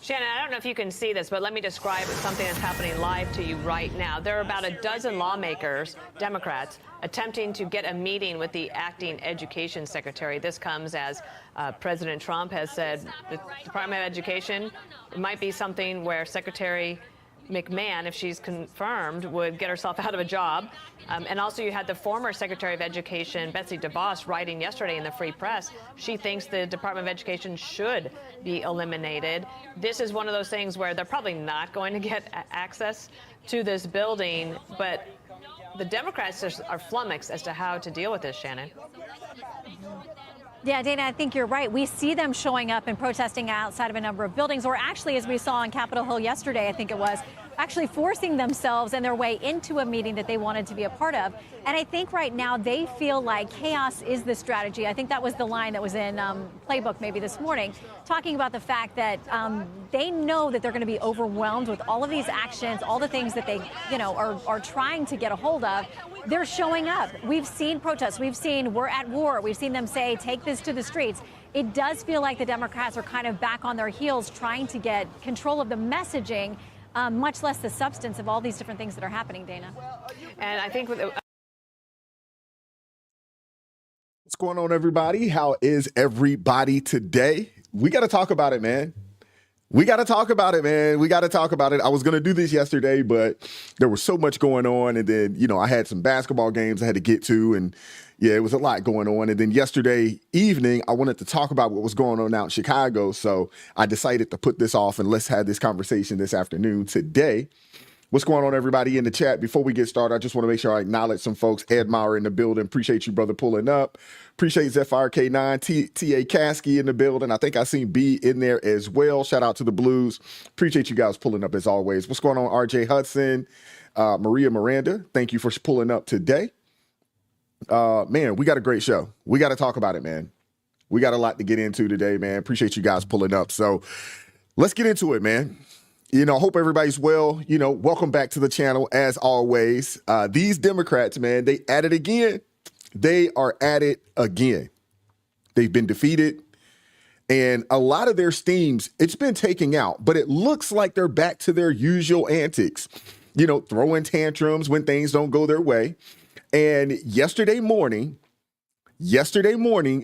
Shannon, I don't know if you can see this, but let me describe something that's happening live to you right now. There are about a dozen lawmakers, Democrats, attempting to get a meeting with the acting education secretary. This comes as President Trump has said the Department of Education might be something where Secretary McMahon, if she's confirmed, would get herself out of a job. And also you had the former Secretary of Education, Betsy DeVos, writing yesterday in the Free Press. She thinks the Department of Education should be eliminated. This is one of those things where they're probably not going to get access to this building, but the Democrats are flummoxed as to how to deal with this, Shannon. Yeah, Dana, I think you're right. We see them showing up and protesting outside of a number of buildings, or actually, as we saw on Capitol Hill yesterday, I think it was, actually forcing themselves and their way into a meeting that they wanted to be a part of. And I think right now they feel like chaos is the strategy. I think that was the line that was in Playbook maybe this morning, talking about the fact that they know that they're going to be overwhelmed with all of these actions, all the things that they, are trying to get a hold of. They're showing up. We've seen protests. We've seen we're at war. We've seen them say, take this to the streets. It does feel like the Democrats are kind of back on their heels trying to get control of the messaging, much less the substance of all these different things that are happening, Dana. And I think with What's going on, everybody? How is everybody today? We got to talk about it, man. We got to talk about it, man. We got to talk about it. I was going to do this yesterday, but there was so much going on. And then, I had some basketball games I had to get to. And yeah, it was a lot going on. And then yesterday evening, I wanted to talk about what was going on out in Chicago. So I decided to put this off and let's have this conversation this afternoon today. What's going on, everybody in the chat? Before we get started, I just want to make sure I acknowledge some folks. Ed Maurer in the building. Appreciate you, brother, pulling up. Appreciate ZFRK9, T.A. Kasky in the building. I think I seen B in there as well. Shout out to the Blues. Appreciate you guys pulling up as always. What's going on, RJ Hudson, Maria Miranda? Thank you for pulling up today. Man, we got a great show. We got to talk about it, man. We got a lot to get into today, man. Appreciate you guys pulling up. So let's get into it, man. Hope everybody's well. Welcome back to the channel as always. These Democrats, man, they at it again. They are at it again. They've been defeated. And a lot of their steams, it's been taken out, but it looks like they're back to their usual antics, throwing tantrums when things don't go their way. And yesterday morning,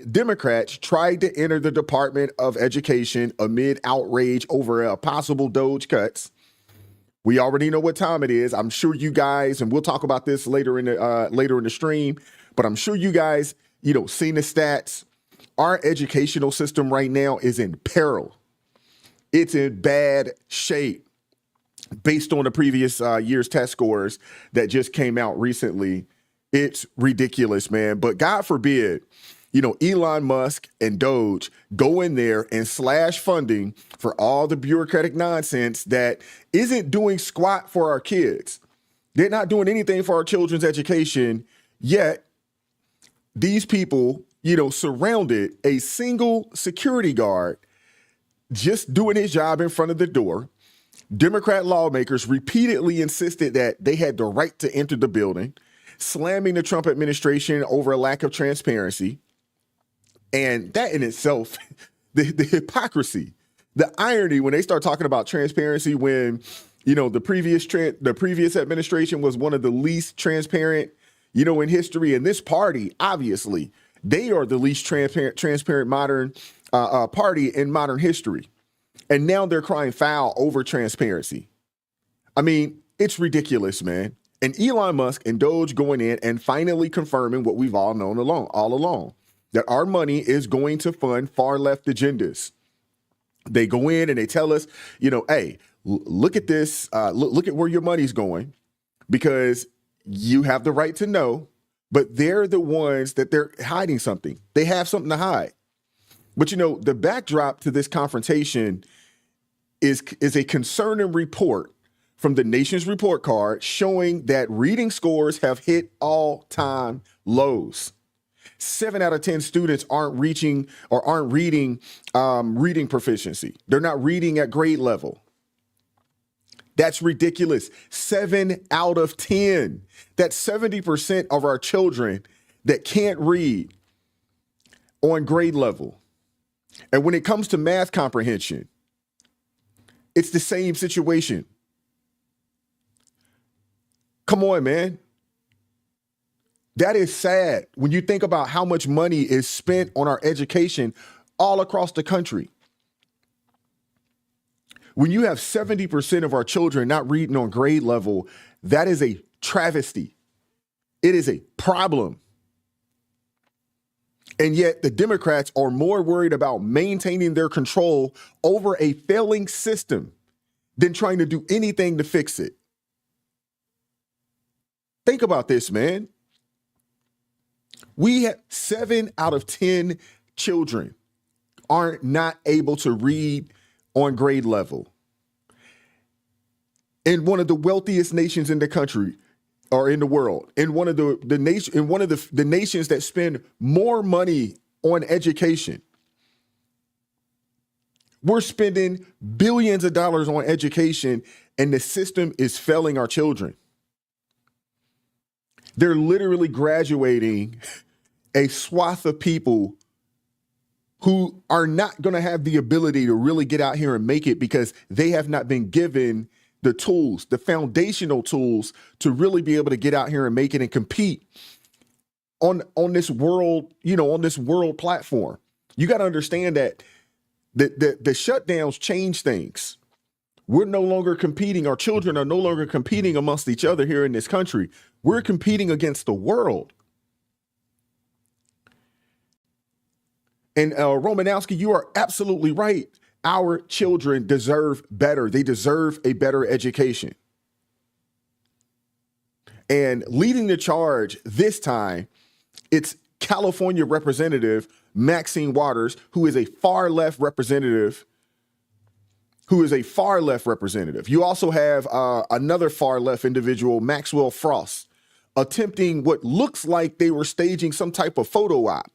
Democrats tried to enter the Department of Education amid outrage over possible DOE cuts. We already know what time it is. I'm sure you guys, and we'll talk about this later in the stream, but I'm sure you guys, seen the stats. Our educational system right now is in peril. It's in bad shape based on the previous year's test scores that just came out recently. It's ridiculous, man. But God forbid, Elon Musk and Doge go in there and slash funding for all the bureaucratic nonsense that isn't doing squat for our kids. They're not doing anything for our children's education, yet these people, surrounded a single security guard just doing his job in front of the door. Democrat lawmakers repeatedly insisted that they had the right to enter the building, slamming the Trump administration over a lack of transparency. And that in itself, the hypocrisy, the irony when they start talking about transparency when, the previous administration was one of the least transparent, in history. And this party, obviously, they are the least transparent modern party in modern history. And now they're crying foul over transparency. I mean, it's ridiculous, man. And Elon Musk and Doge going in and finally confirming what we've all known all along, that our money is going to fund far left agendas. They go in and they tell us, hey, look at this, look at where your money's going, because you have the right to know, but they're the ones that they're hiding something. They have something to hide. But, the backdrop to this confrontation is a concerning report from the Nation's report card showing that reading scores have hit all-time lows. 7 out of 10 students aren't reading reading proficiency. They're not reading at grade level. That's ridiculous. 7 out of 10. That's 70% of our children that can't read on grade level. And when it comes to math comprehension, It's the same situation. Come on, man. That is sad when you think about how much money is spent on our education all across the country. When you have 70% of our children not reading on grade level, that is a travesty. It is a problem. And yet the Democrats are more worried about maintaining their control over a failing system than trying to do anything to fix it. Think about this, man. We have 7 out of 10 children are not able to read on grade level. In one of the wealthiest nations in the country or in the world, in one of the nations that spend more money on education, we're spending billions of dollars on education, and the system is failing our children. They're literally graduating a swath of people who are not going to have the ability to really get out here and make it because they have not been given the tools, the foundational tools to really be able to get out here and make it and compete on this world, on this world platform. You got to understand that the shutdowns change things. We're no longer competing. Our children are no longer competing amongst each other here in this country. We're competing against the world. And Romanowski, you are absolutely right. Our children deserve better. They deserve a better education. And leading the charge this time, it's California Representative Maxine Waters, who is a far left representative. You also have another far left individual, Maxwell Frost, attempting what looks like they were staging some type of photo op.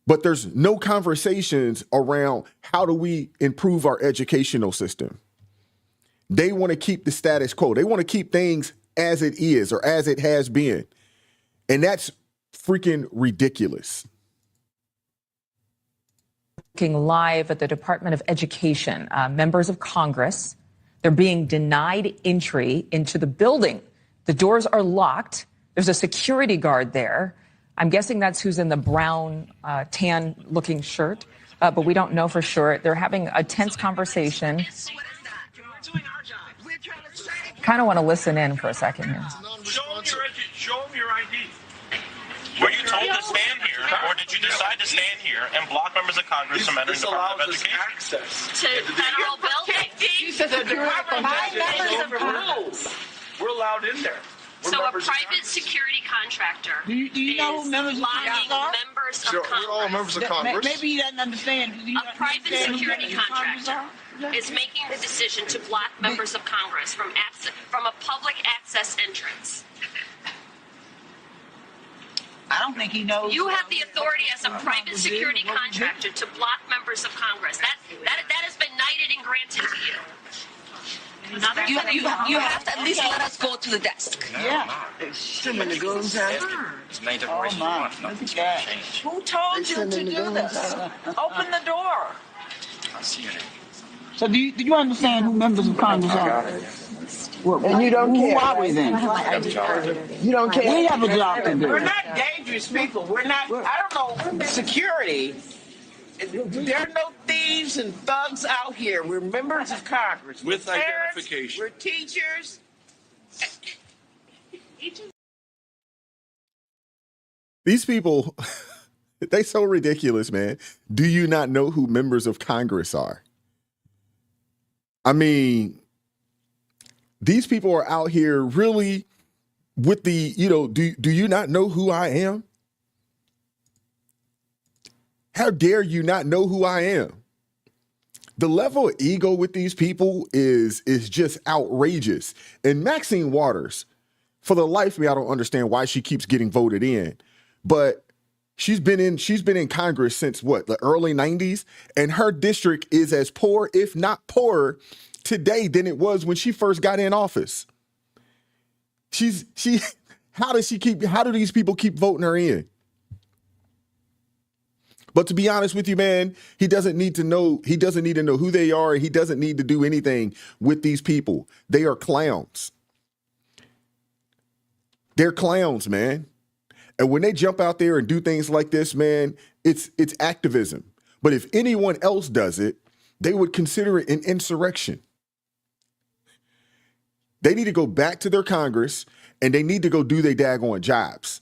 But there's no conversations around how do we improve our educational system. They want to keep the status quo. They want to keep things as it is or as it has been. And that's freaking ridiculous. Live at the Department of Education, members of Congress, they're being denied entry into the building. The doors are locked. There's a security guard there. I'm guessing that's who's in the brown, tan-looking shirt, but we don't know for sure. They're having a tense conversation. Kind of want to listen in for a second here. Show them your ID. Were you told to stand here, or did you decide to stand here and block members of Congress from entering the Department of Education? Access to federal buildings. We're allowed in there. So a private security contractor do you know who members of Congress are? Members of Sure, Congress. we're all members of Congress. Maybe you doesn't understand. A private security contractor is making the decision to block members of Congress from a public access entrance. I don't think he knows. You have the authority as a private security contractor to block members of Congress. That has been knighted and granted to you. You have to at least let us go to the desk. Yeah. Too many girls have. As many Oh decorations my. want, nothing's Look going at to that. change. Who told you to do this? Open the door. I see it. So do you understand who members of Congress are? And you don't care. Who are we then? You don't care. We have a job to do. We're not dangerous people. We're not, I don't know, security. There are no thieves and thugs out here. We're members of Congress. With We're parents, identification. We're teachers. These people, they so ridiculous, man. Do you not know who members of Congress are? I mean, these people are out here really with the, do you not know who I am? How dare you not know who I am? The level of ego with these people is just outrageous. And Maxine Waters, for the life of me, I don't understand why she keeps getting voted in. But she's been in Congress since the early 90s, and her district is as poor, if not poorer, today than it was when she first got in office. How do these people keep voting her in? But to be honest with you, man, he doesn't need to know who they are. He doesn't need to do anything with these people. They are clowns. They're clowns, man. And when they jump out there and do things like this, man, it's activism. But if anyone else does it, they would consider it an insurrection. They need to go back to their Congress and they need to go do their daggone jobs.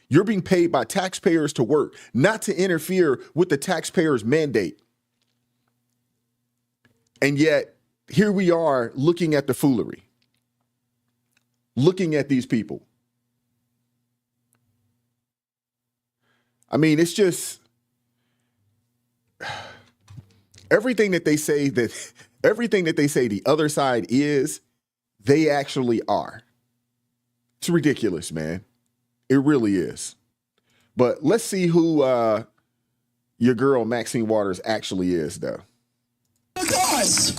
You're being paid by taxpayers to work, not to interfere with the taxpayers' mandate. And yet, here we are looking at the foolery, looking at these people. I mean, it's just everything that they say the other side is, they actually are. It's ridiculous, man. It really is. But let's see who your girl Maxine Waters actually is, though. Of course.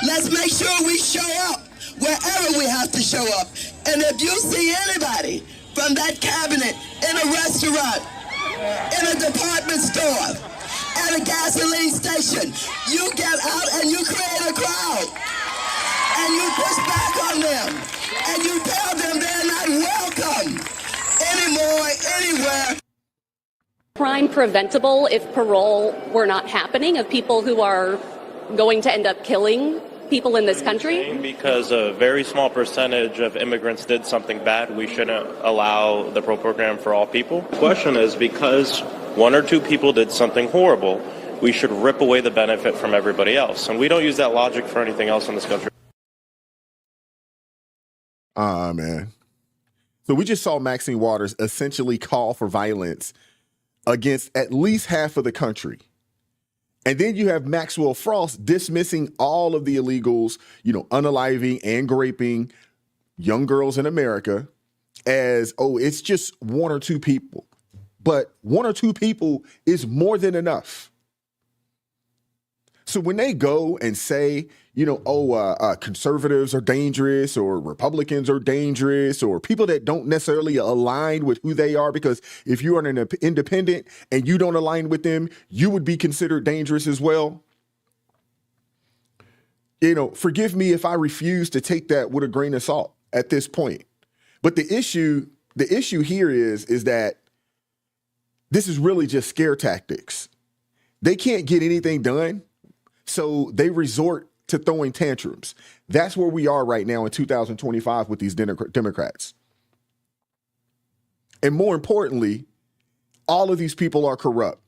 Let's make sure we show up wherever we have to show up. And if you see anybody from that cabinet in a restaurant, in a department store, at a gasoline station, you get out and you create a crowd. And you push back on them. And you tell them they're not welcome anymore, anywhere. Crime preventable if parole were not happening of people who are going to end up killing people in this country? Because a very small percentage of immigrants did something bad, we shouldn't allow the parole program for all people. The question is, because one or two people did something horrible, we should rip away the benefit from everybody else. And we don't use that logic for anything else in this country. Man. So we just saw Maxine Waters essentially call for violence against at least half of the country. And then you have Maxwell Frost dismissing all of the illegals, unaliving and raping young girls in America as, oh, it's just one or two people. But one or two people is more than enough. So when they go and say, conservatives are dangerous or Republicans are dangerous or people that don't necessarily align with who they are, because if you are an independent and you don't align with them, you would be considered dangerous as well. Forgive me if I refuse to take that with a grain of salt at this point. But the issue here is that this is really just scare tactics. They can't get anything done, so they resort to throwing tantrums. That's where we are right now in 2025 with these Democrats. And more importantly, all of these people are corrupt.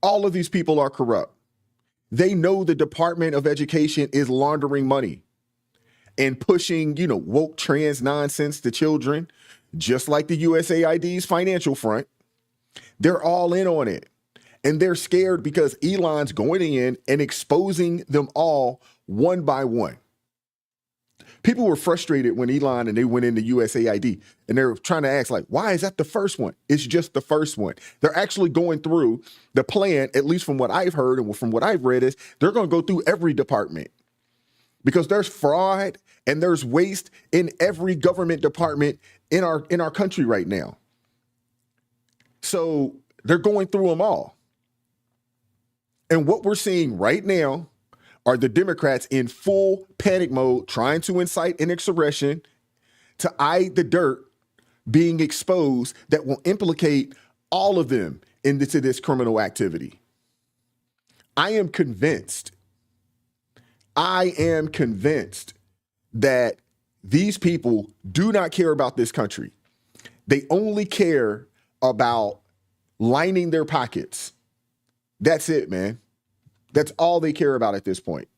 All of these people are corrupt. They know the Department of Education is laundering money and pushing, woke trans nonsense to children, just like the USAID's financial front. They're all in on it. And they're scared because Elon's going in and exposing them all one by one. People were frustrated when Elon and they went into USAID and they're trying to ask, why is that the first one? It's just the first one. They're actually going through the plan, at least from what I've heard and from what I've read, is they're going to go through every department because there's fraud and there's waste in every government department in our country right now. So they're going through them all. And what we're seeing right now are the Democrats in full panic mode, trying to incite an insurrection to eye the dirt being exposed that will implicate all of them into this criminal activity. I am convinced that these people do not care about this country. They only care about lining their pockets. That's it, man. That's all they care about at this point.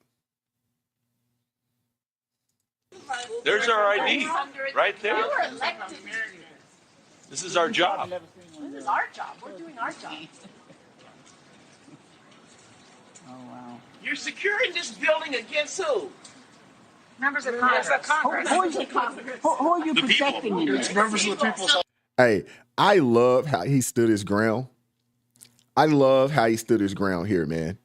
There's our ID right there. This is our job. This is our job. We're doing our job. Oh, wow. You're securing this building against who? Members of Congress. Who are you protecting in It's members of the people. Hey, I love how he stood his ground. I love how he stood his ground here, man.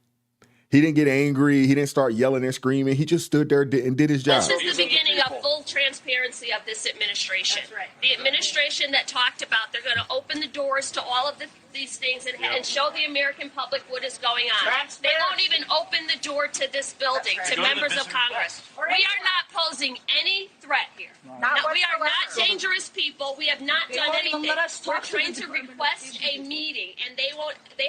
He didn't get angry. He didn't start yelling and screaming. He just stood there and did his job. This is the beginning of full transparency of this administration. That's right. The administration that talked about they're going to open the doors to all of these things and show the American public what is going on. They won't even open the door to this building, to members of Congress. We are not posing any threat here. No, we are not dangerous people. We have not done anything. We're trying to request a meeting, and they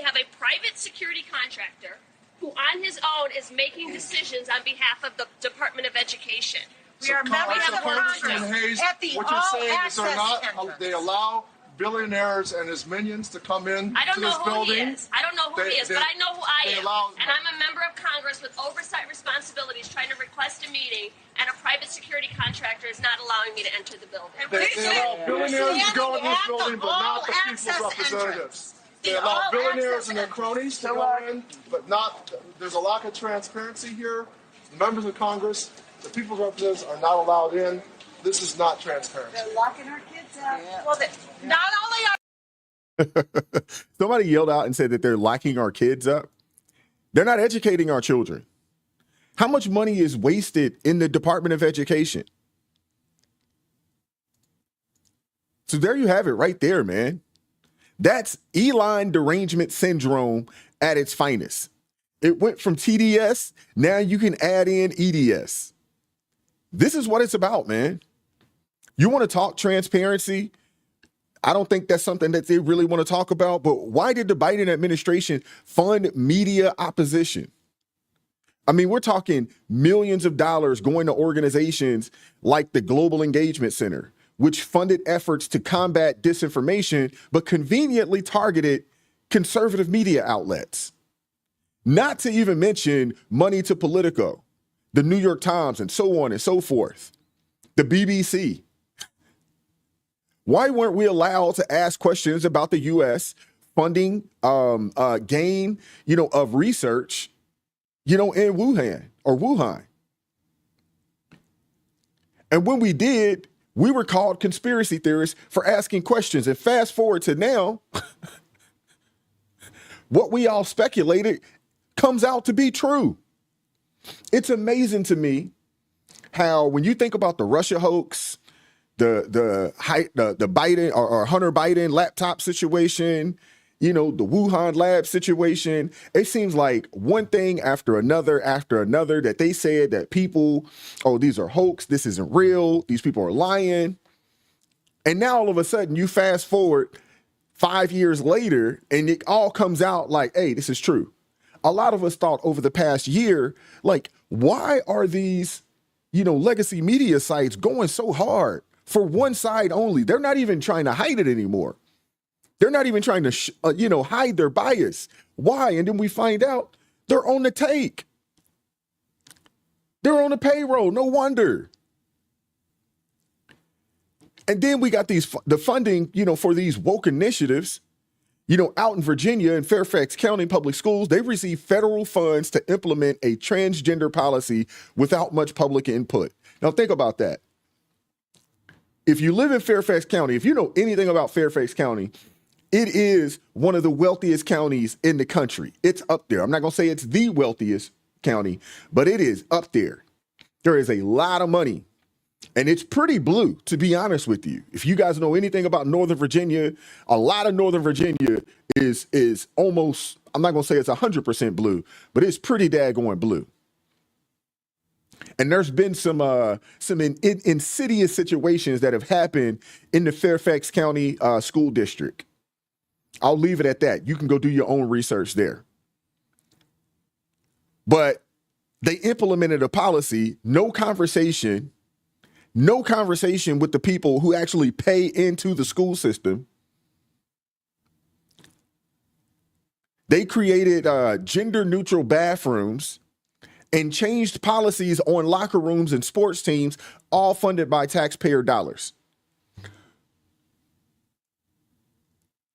have a private security contractor who on his own is making decisions on behalf of the Department of Education. We are members of Congress. Hayes, At the what you're saying is all-access they allow billionaires and his minions to come in I don't to know this who building. he is. I don't know who he is, but I know who I am. allow- And I'm a member of Congress with oversight responsibilities trying to request a meeting, and a private security contractor is not allowing me to enter the building. They allow billionaires to go in this building, but not the people's representatives. They allow billionaires and their cronies to go in, but not. There's a lack of transparency here. The members of Congress, the people's representatives, are not allowed in. This is not transparency. They're locking our kids out. Well, not only are Somebody yelled out and said that they're locking our kids up. They're not educating our children. How much money is wasted in the Department of Education? So there you have it right there, man. That's Eline derangement syndrome at its finest. It went from TDS, now you can add in EDS. This is what it's about, man. You want to talk transparency? I don't think that's something that they really want to talk about, but why did the Biden administration fund media opposition? I mean, we're talking millions of dollars going to organizations like the Global Engagement Center, which funded efforts to combat disinformation, but conveniently targeted conservative media outlets. Not to even mention money to Politico, the New York Times, and so on and so forth, the BBC. Why weren't we allowed to ask questions about the U.S. funding gain, of research, in Wuhan? And when we did, we were called conspiracy theorists for asking questions. And fast forward to now, what we all speculated comes out to be true. It's amazing to me how when you think about the Russia hoax, the Biden or Hunter Biden laptop situation, the Wuhan lab situation, it seems like one thing after another that they said that people, these are hoax, this isn't real, these people are lying. And now all of a sudden you fast forward 5 years later and it all comes out like, hey, this is true. A lot of us thought over the past year, like, why are these, legacy media sites going so hard for one side only? They're not even trying to hide it anymore. They're not even trying to, hide their bias. Why? And then we find out they're on the take. They're on the payroll. No wonder. And then we got the funding, for these woke initiatives. Out in Virginia in Fairfax County Public Schools, they've received federal funds to implement a transgender policy without much public input. Now think about that. If you live in Fairfax County, if you know anything about Fairfax County, it is one of the wealthiest counties in the country. It's up there. I'm not going to say it's the wealthiest county, but it is up there. There is a lot of money. And it's pretty blue, to be honest with you. If you guys know anything about Northern Virginia, a lot of Northern Virginia is almost, I'm not going to say it's 100% blue, but it's pretty daggone blue. And there's been some insidious situations that have happened in the Fairfax County school district. I'll leave it at that. You can go do your own research there. But they implemented a policy, no conversation with the people who actually pay into the school system. They created gender neutral bathrooms and changed policies on locker rooms and sports teams, all funded by taxpayer dollars,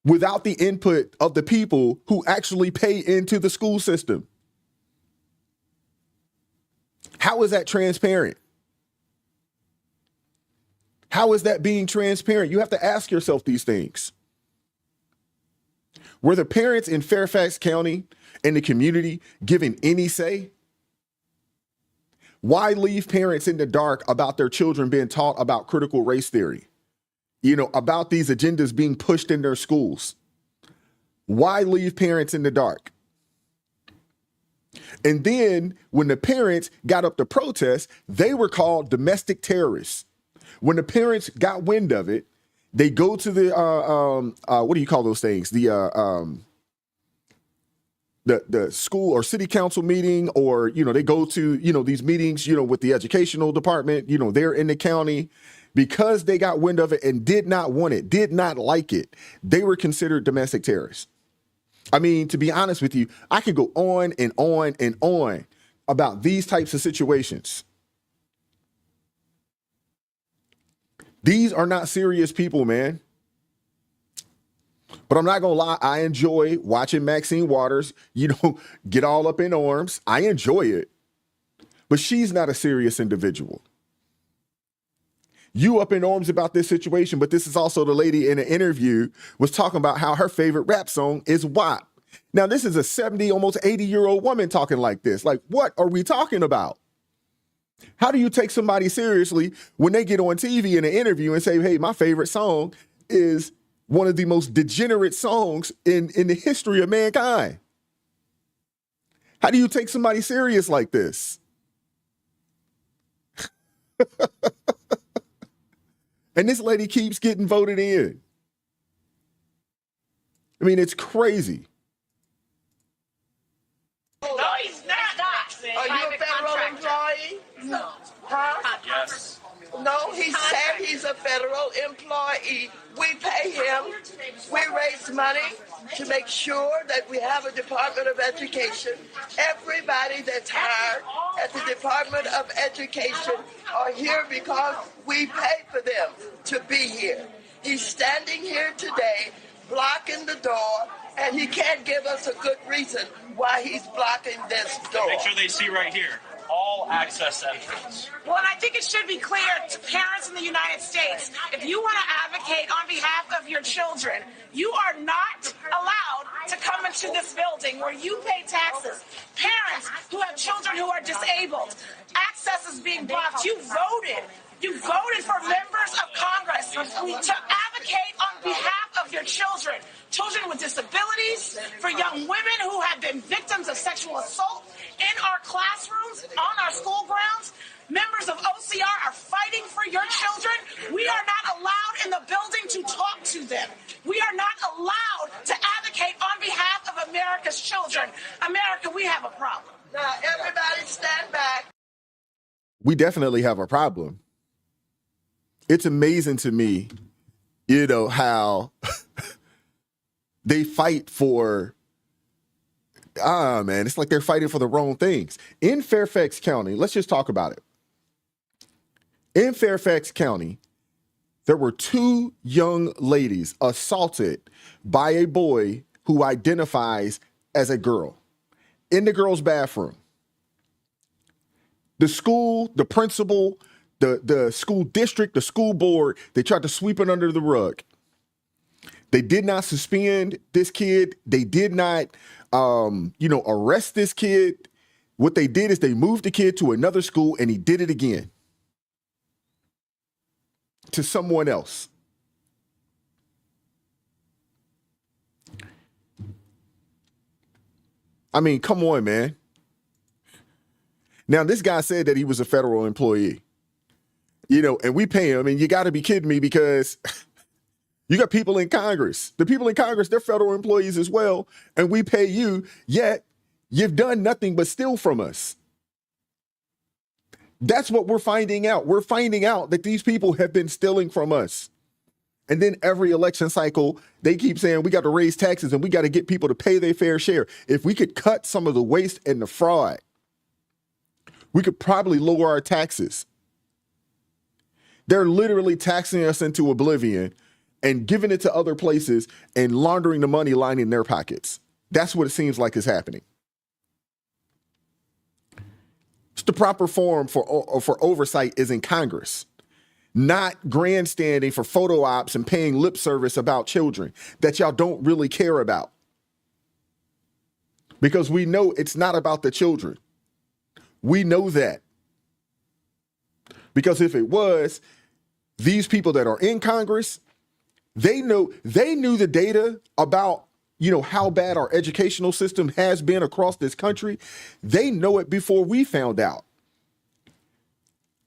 without the input of the people who actually pay into the school system. How is that transparent? How is that being transparent? You have to ask yourself these things. Were the parents in Fairfax County and the community given any say? Why leave parents in the dark about their children being taught about critical race theory? You know, about these agendas being pushed in their schools. Why leave parents in the dark? And then when the parents got up to protest, they were called domestic terrorists. When the parents got wind of it, they go to the what do you call those things? The school or city council meeting, or, you know, they go to, you know, these meetings, you know, with the educational department, you know, they're in the county. Because they got wind of it and did not want it, did not like it, they were considered domestic terrorists. I mean, to be honest with you, I could go on and on and on about these types of situations. These are not serious people, man. But I'm not going to lie, I enjoy watching Maxine Waters, you know, get all up in arms. I enjoy it. But she's not a serious individual. You up in arms about this situation, but this is also the lady in an interview was talking about how her favorite rap song is WAP. Now, this is a 70, almost 80-year-old woman talking like this. Like, what are we talking about? How do you take somebody seriously when they get on TV in an interview and say, hey, my favorite song is one of the most degenerate songs in the history of mankind? How do you take somebody serious like this? And this lady keeps getting voted in. I mean, it's crazy. No, he's not. Are you a federal employee? No. Huh? Yes. No, he said he's a federal employee. We pay him. We raise money to make sure that we have a Department of Education. Everybody that's hired at the Department of Education are here because we pay for them to be here. He's standing here today, blocking the door, and he can't give us a good reason why he's blocking this door. Make sure they see right here. All access entrance. Well, and I think it should be clear to parents in the United States, if you want to advocate on behalf of your children, you are not allowed to come into this building where you pay taxes. Parents who have children who are disabled, access is being blocked. You voted for members of Congress to advocate on behalf of your children, children with disabilities, for young women who have been victims of sexual assault in our classrooms, on our school grounds. Members of OCR are fighting for your children. We are not allowed in the building to talk to them. We are not allowed to advocate on behalf of America's children. America, we have a problem. Now, everybody stand back. We definitely have a problem. It's amazing to me, you know, how they fight for, man, it's like they're fighting for the wrong things. In Fairfax County, let's just talk about it. In Fairfax County, there were 2 young ladies assaulted by a boy who identifies as a girl in the girls' bathroom. The school, the principal, the school district, the school board, they tried to sweep it under the rug. They did not suspend this kid. They did not, arrest this kid. What they did is they moved the kid to another school, and he did it again to someone else. I mean, come on, man. Now, this guy said that he was a federal employee, you know, and we pay him, and you got to be kidding me, because you got people in Congress. The people in Congress, they're federal employees as well, and we pay you, yet you've done nothing but steal from us. That's what we're finding out. We're finding out that these people have been stealing from us. And then every election cycle, they keep saying we got to raise taxes and we got to get people to pay their fair share. If we could cut some of the waste and the fraud, we could probably lower our taxes. They're literally taxing us into oblivion and giving it to other places and laundering the money lining their pockets. That's what it seems like is happening. The proper forum for oversight is in Congress, not grandstanding for photo ops and paying lip service about children that y'all don't really care about. Because we know it's not about the children. We know that. Because if it was, these people that are in Congress, they knew the data about, how bad our educational system has been across this country. They know it before we found out.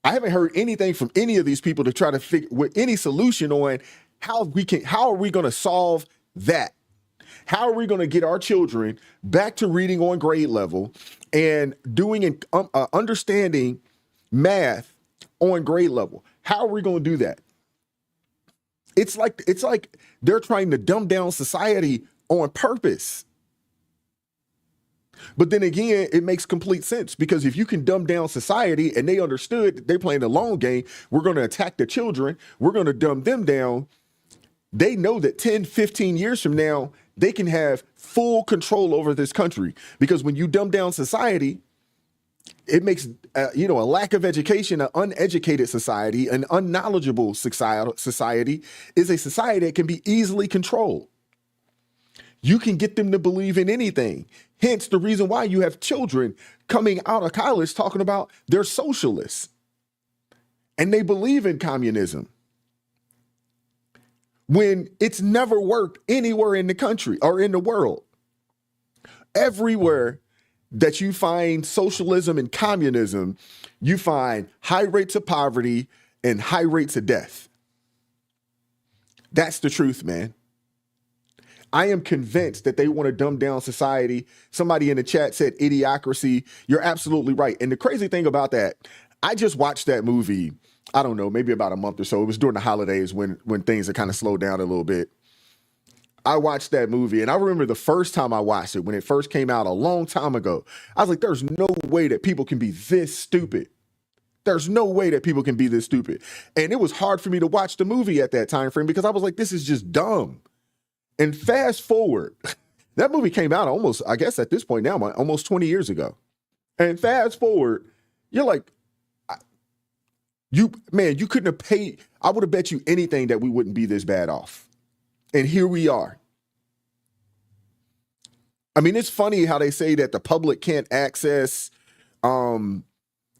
I haven't heard anything from any of these people to try to figure with any solution on how are we going to solve that? How are we going to get our children back to reading on grade level and doing and understanding math on grade level? How are we going to do that? It's like they're trying to dumb down society on purpose. But then again, it makes complete sense, because if you can dumb down society and they understood that they're playing the long game, we're going to attack the children, we're going to dumb them down. They know that 10, 15 years from now, they can have full control over this country, because when you dumb down society, it makes, a lack of education, an uneducated society, an unknowledgeable society is a society that can be easily controlled. You can get them to believe in anything. Hence the reason why you have children coming out of college talking about they're socialists and they believe in communism, when it's never worked anywhere in the country or in the world. Everywhere that you find socialism and communism, you find high rates of poverty and high rates of death. That's the truth, man. I am convinced that they want to dumb down society. Somebody in the chat said idiocracy. You're absolutely right. And the crazy thing about that, I just watched that movie, I don't know, maybe about a month or so. It was during the holidays when things had kind of slowed down a little bit. I watched that movie, and I remember the first time I watched it, when it first came out a long time ago, I was like, there's no way that people can be this stupid. There's no way that people can be this stupid. And it was hard for me to watch the movie at that time frame, because I was like, this is just dumb. And fast forward, that movie came out almost, I guess at this point now, almost 20 years ago. And fast forward, you're like, you couldn't have paid. I would have bet you anything that we wouldn't be this bad off. And here we are. I mean, it's funny how they say that the public can't access, but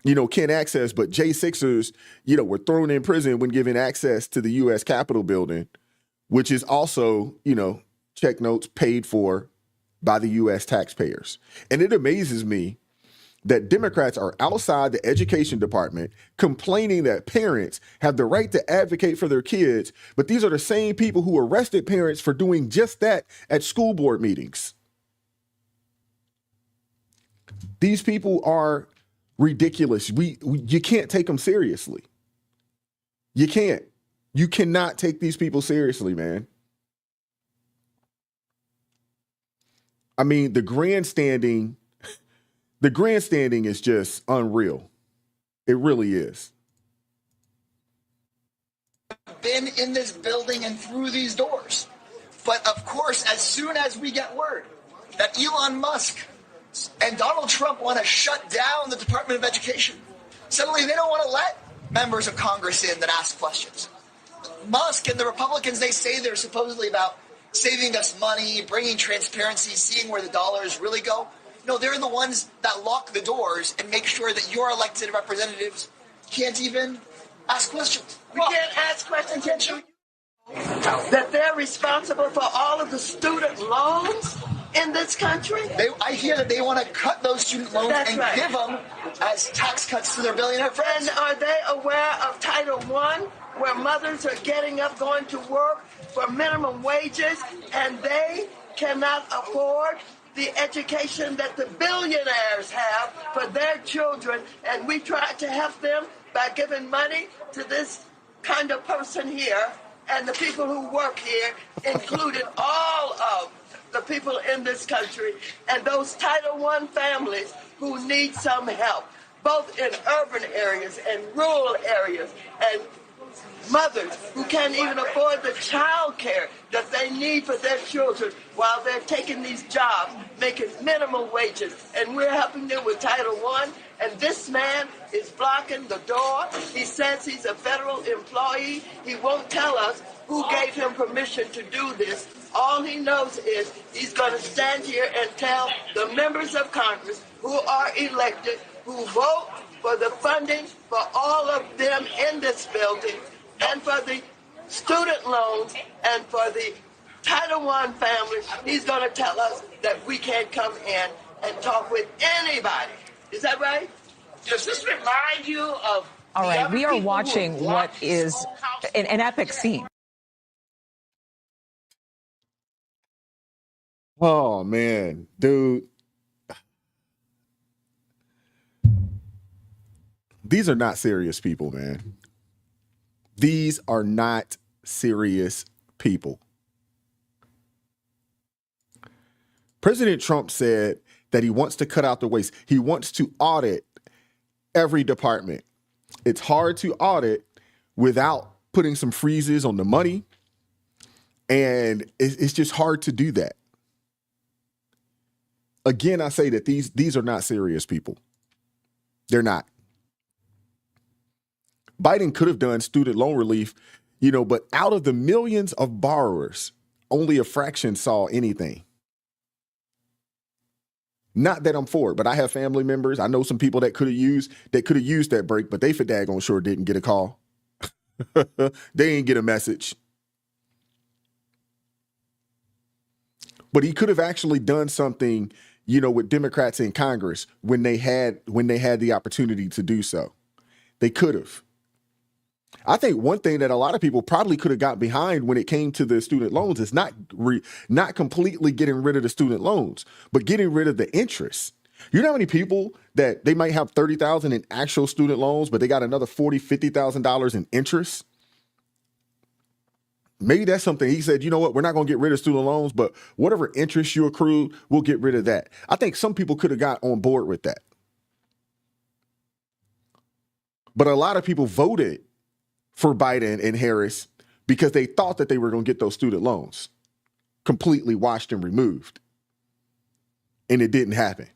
J6ers, were thrown in prison when given access to the U.S. Capitol building, which is also, check notes, paid for by the U.S. taxpayers. And it amazes me that Democrats are outside the education department complaining that parents have the right to advocate for their kids, but these are the same people who arrested parents for doing just that at school board meetings. These people are ridiculous. You can't take them seriously. You can't. You cannot take these people seriously, man. I mean, the grandstanding is just unreal. It really is. Been in this building and through these doors. But of course, as soon as we get word that Elon Musk and Donald Trump want to shut down the Department of Education, suddenly they don't want to let members of Congress in that ask questions. Musk and the Republicans, they say they're supposedly about saving us money, bringing transparency, seeing where the dollars really go. No, they're the ones that lock the doors and make sure that your elected representatives can't even ask questions. We can't ask questions, can't you? That they're responsible for all of the student loans in this country? I hear that they want to cut those student loans give them as tax cuts to their billionaire friends. And are they aware of Title I, where mothers are getting up, going to work for minimum wages, and they cannot afford the education that the billionaires have for their children, and we try to help them by giving money to this kind of person here, and the people who work here, including all of the people in this country, and those Title I families who need some help, both in urban areas and rural areas, and mothers who can't even afford the child care that they need for their children while they're taking these jobs, making minimum wages. And we're helping them with Title I, and this man is blocking the door. He says he's a federal employee. He won't tell us who gave him permission to do this. All he knows is he's going to stand here and tell the members of Congress who are elected, who vote for the funding for all of them in this building, and for the student loans, and for the Title I families. He's going to tell us that we can't come in and talk with anybody. Is that right? Does this remind you of... All right, we are watching what is an epic scene. Oh, man, dude. These are not serious people, man. These are not serious people. President Trump said that he wants to cut out the waste. He wants to audit every department. It's hard to audit without putting some freezes on the money. And it's just hard to do that. Again, I say that these are not serious people. They're not. Biden could have done student loan relief, but out of the millions of borrowers, only a fraction saw anything. Not that I'm for it, but I have family members. I know some people that could have used that break, but they for daggone sure didn't get a call. They didn't get a message. But he could have actually done something, with Democrats in Congress when they had the opportunity to do so. They could have. I think one thing that a lot of people probably could have got behind when it came to the student loans is not completely getting rid of the student loans, but getting rid of the interest. You know how many people that they might have $30,000 in actual student loans, but they got another $40,000, $50,000 in interest? Maybe that's something he said, you know what, we're not going to get rid of student loans, but whatever interest you accrued, we'll get rid of that. I think some people could have got on board with that. But a lot of people voted for Biden and Harris because they thought that they were going to get those student loans completely washed and removed. And it didn't happen.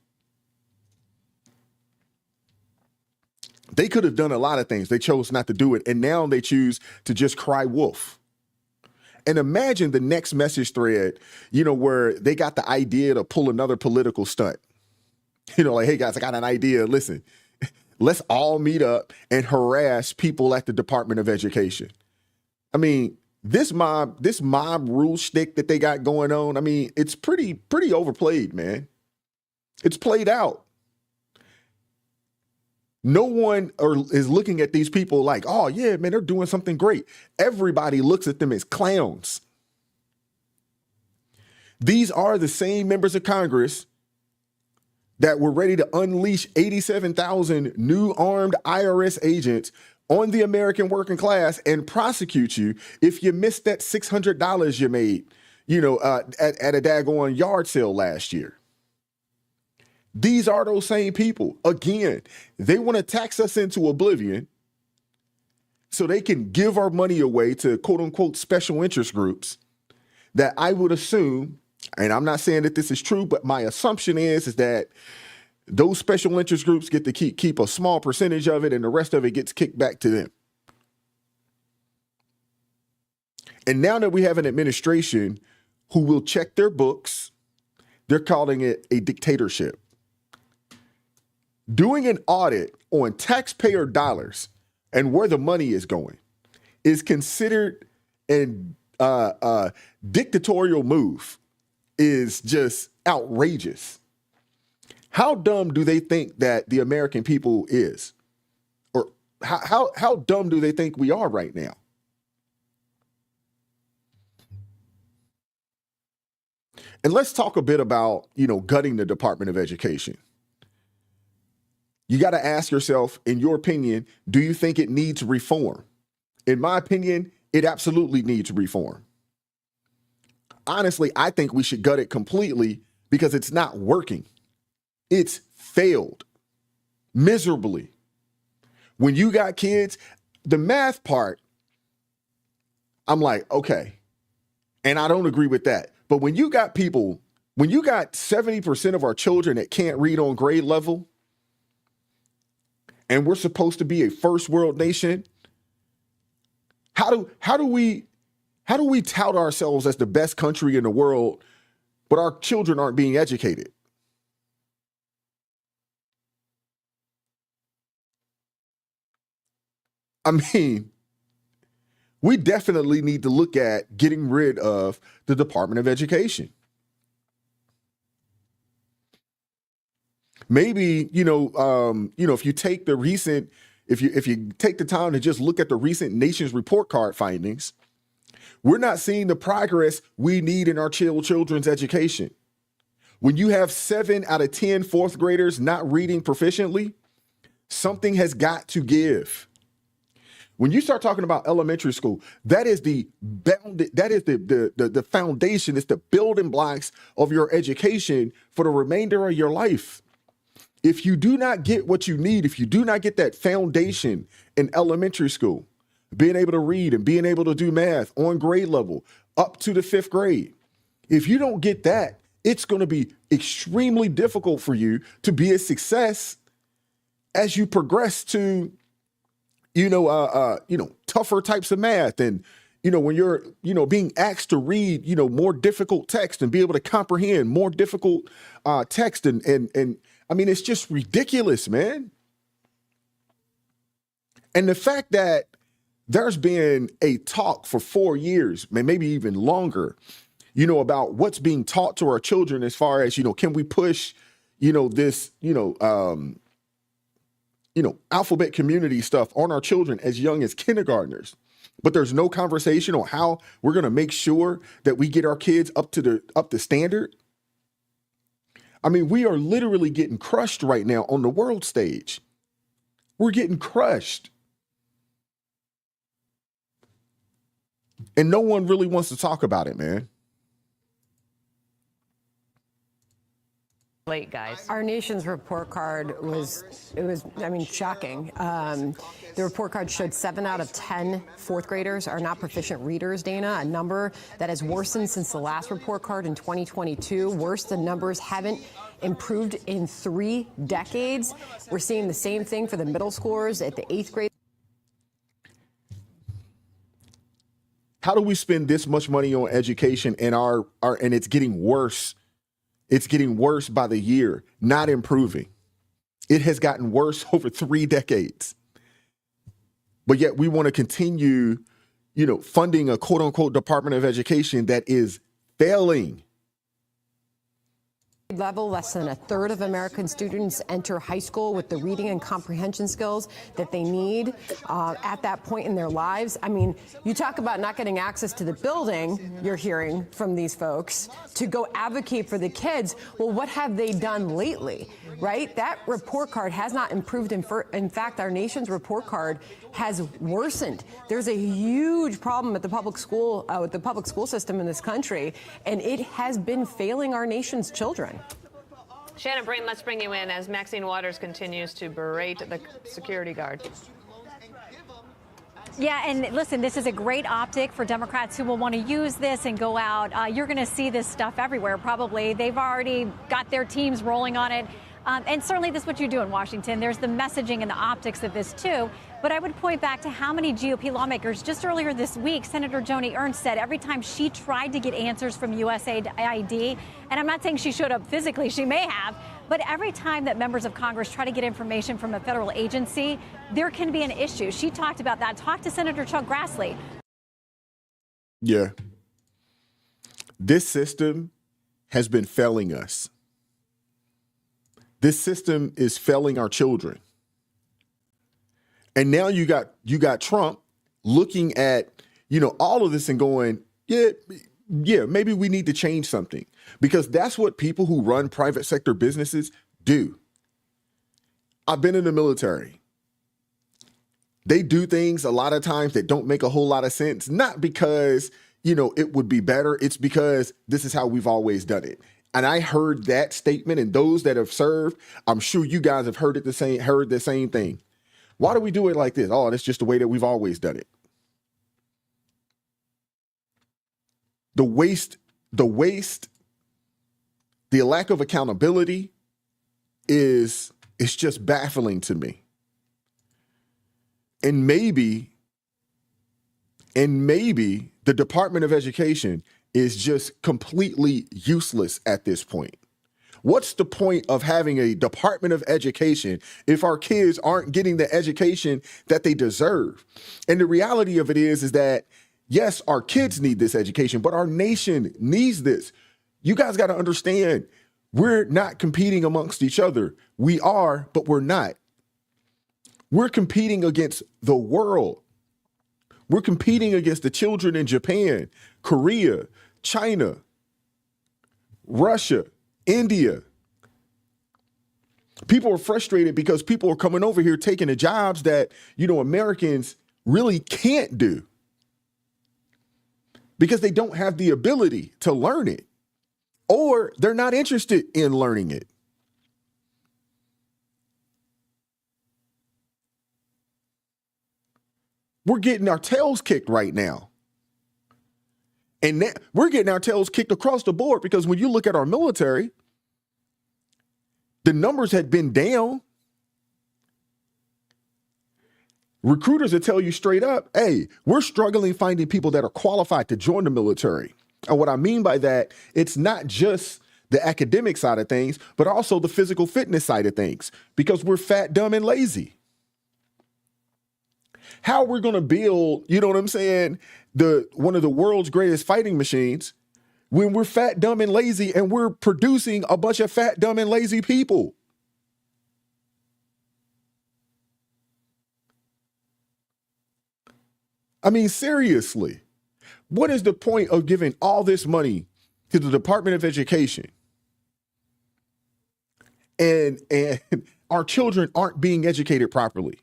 They could have done a lot of things. They chose not to do it. And now they choose to just cry wolf. And imagine the next message thread, where they got the idea to pull another political stunt. Like, hey, guys, I got an idea. Listen, let's all meet up and harass people at the Department of Education. I mean, this mob rule shtick that they got going on, I mean, it's pretty overplayed, man. It's played out. No one is looking at these people like, oh, yeah, man, they're doing something great. Everybody looks at them as clowns. These are the same members of Congress that were ready to unleash 87,000 new armed IRS agents on the American working class and prosecute you if you missed that $600 you made, at a daggone yard sale last year. These are those same people. Again, they want to tax us into oblivion so they can give our money away to quote unquote special interest groups that I would assume, and I'm not saying that this is true, but my assumption is that those special interest groups get to keep a small percentage of it and the rest of it gets kicked back to them. And now that we have an administration who will check their books, they're calling it a dictatorship. Doing an audit on taxpayer dollars and where the money is going is considered a dictatorial move. Is just outrageous. How dumb do they think that the American people is? Or how dumb do they think we are right now? And let's talk a bit about, gutting the Department of Education. You got to ask yourself, in your opinion, do you think it needs reform? In my opinion, it absolutely needs reform. Honestly, I think we should gut it completely because it's not working. It's failed miserably. When you got kids, the math part, I'm like, okay. And I don't agree with that. But when you got 70% of our children that can't read on grade level, and we're supposed to be a first world nation, how do we tout ourselves as the best country in the world, but our children aren't being educated? I mean, we definitely need to look at getting rid of the Department of Education. Maybe, if you take the recent, if you take the time to just look at the recent Nations Report Card findings, we're not seeing the progress we need in our children's education. When you have 7 out of 10 fourth graders not reading proficiently, something has got to give. When you start talking about elementary school, that is the foundation, it's the building blocks of your education for the remainder of your life. If you do not get what you need, if you do not get that foundation in elementary school, being able to read and being able to do math on grade level up to the 5th grade, if you don't get that, it's going to be extremely difficult for you to be a success as you progress to, tougher types of math. And, when you're, being asked to read, more difficult text and be able to comprehend more difficult text. And I mean, it's just ridiculous, man. And the fact that there's been a talk for 4 years, maybe even longer, about what's being taught to our children as far as, can we push, this, alphabet community stuff on our children as young as kindergartners. But there's no conversation on how we're going to make sure that we get our kids up to standard. I mean, we are literally getting crushed right now on the world stage. We're getting crushed. And no one really wants to talk about it, man. Late, guys. Our nation's report card was shocking. The report card showed 7 out of 10 fourth graders are not proficient readers, Dana, a number that has worsened since the last report card in 2022. Worse, the numbers haven't improved in 3 decades. We're seeing the same thing for the middle schoolers at the 8th grade. How do we spend this much money on education and and it's getting worse? It's getting worse by the year, not improving. It has gotten worse over 3 decades. But yet we want to continue, funding a quote unquote Department of Education that is failing. Level, less than a third of American students enter high school with the reading and comprehension skills that they need at that point in their lives. I mean, you talk about not getting access to the building, you're hearing from these folks, to go advocate for the kids. Well, what have they done lately, right? That report card has not improved. In fact, our nation's report card has worsened. There's a huge problem at the public school, with the public school system in this country, and it has been failing our nation's children. Shannon Breen, let's bring you in as Maxine Waters continues to berate the security guard. Yeah, and listen, this is a great optic for Democrats who will want to use this and go out. You're going to see this stuff everywhere, probably. They've already got their teams rolling on it. And certainly this is what you do in Washington. There's the messaging and the optics of this, too. But I would point back to how many GOP lawmakers just earlier this week, Senator Joni Ernst said every time she tried to get answers from USAID, and I'm not saying she showed up physically, she may have, but every time that members of Congress try to get information from a federal agency, there can be an issue. She talked about that. Talked to Senator Chuck Grassley. Yeah. This system has been failing us. This system is failing our children. And now you got Trump looking at, all of this and going, yeah, maybe we need to change something, because that's what people who run private sector businesses do. I've been in the military. They do things a lot of times that don't make a whole lot of sense, not because, it would be better. It's because this is how we've always done it. And I heard that statement, and those that have served, I'm sure you guys have heard the same thing. Why do we do it like this? Oh, that's just the way that we've always done it. The waste, the lack of accountability is just baffling to me. And maybe the Department of Education is just completely useless at this point. What's the point of having a Department of Education if our kids aren't getting the education that they deserve? And the reality of it is that, yes, our kids need this education, but our nation needs this. You guys got to understand, we're not competing amongst each other. We are, but we're not. We're competing against the world. We're competing against the children in Japan, Korea, China, Russia, India. People are frustrated because people are coming over here taking the jobs that, Americans really can't do because they don't have the ability to learn it, or they're not interested in learning it. We're getting our tails kicked right now. And we're getting our tails kicked across the board because when you look at our military, the numbers had been down. Recruiters will tell you straight up, hey, we're struggling finding people that are qualified to join the military. And what I mean by that, it's not just the academic side of things, but also the physical fitness side of things, because we're fat, dumb, and lazy. How we're going to build, one of the world's greatest fighting machines when we're fat, dumb, and lazy, and we're producing a bunch of fat, dumb, and lazy people? I mean, seriously, what is the point of giving all this money to the Department of Education and our children aren't being educated properly?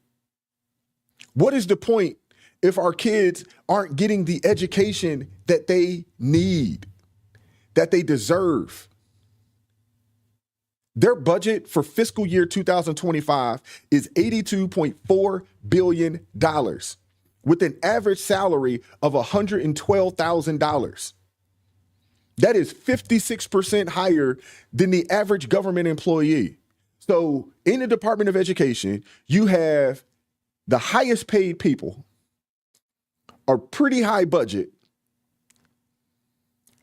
What is the point if our kids aren't getting the education that they need, that they deserve? Their budget for fiscal year 2025 is $82.4 billion with an average salary of $112,000. That is 56% higher than the average government employee. So in the Department of Education, you have the highest paid people, are pretty high budget,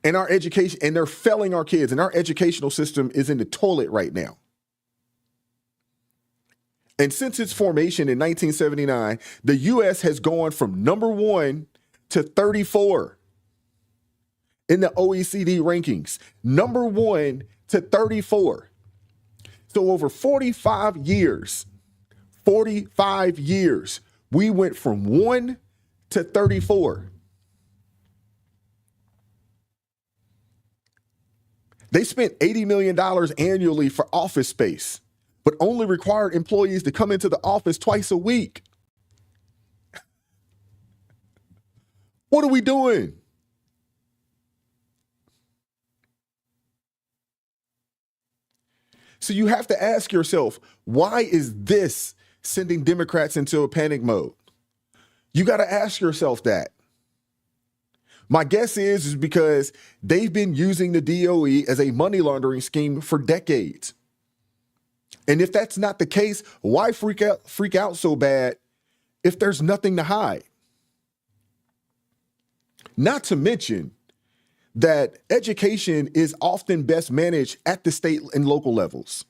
and our education, and they're failing our kids, and our educational system is in the toilet right now. And since its formation in 1979, the U.S. has gone from number 1 to 34 in the OECD rankings, number 1 to 34. So over 45 years, we went from 1 to 34. They spent $80 million annually for office space, but only required employees to come into the office twice a week. What are we doing? So you have to ask yourself, why is this sending Democrats into a panic mode? You got to ask yourself that. My guess is because they've been using the DOE as a money laundering scheme for decades. And if that's not the case, why freak out so bad if there's nothing to hide? Not to mention that education is often best managed at the state and local levels.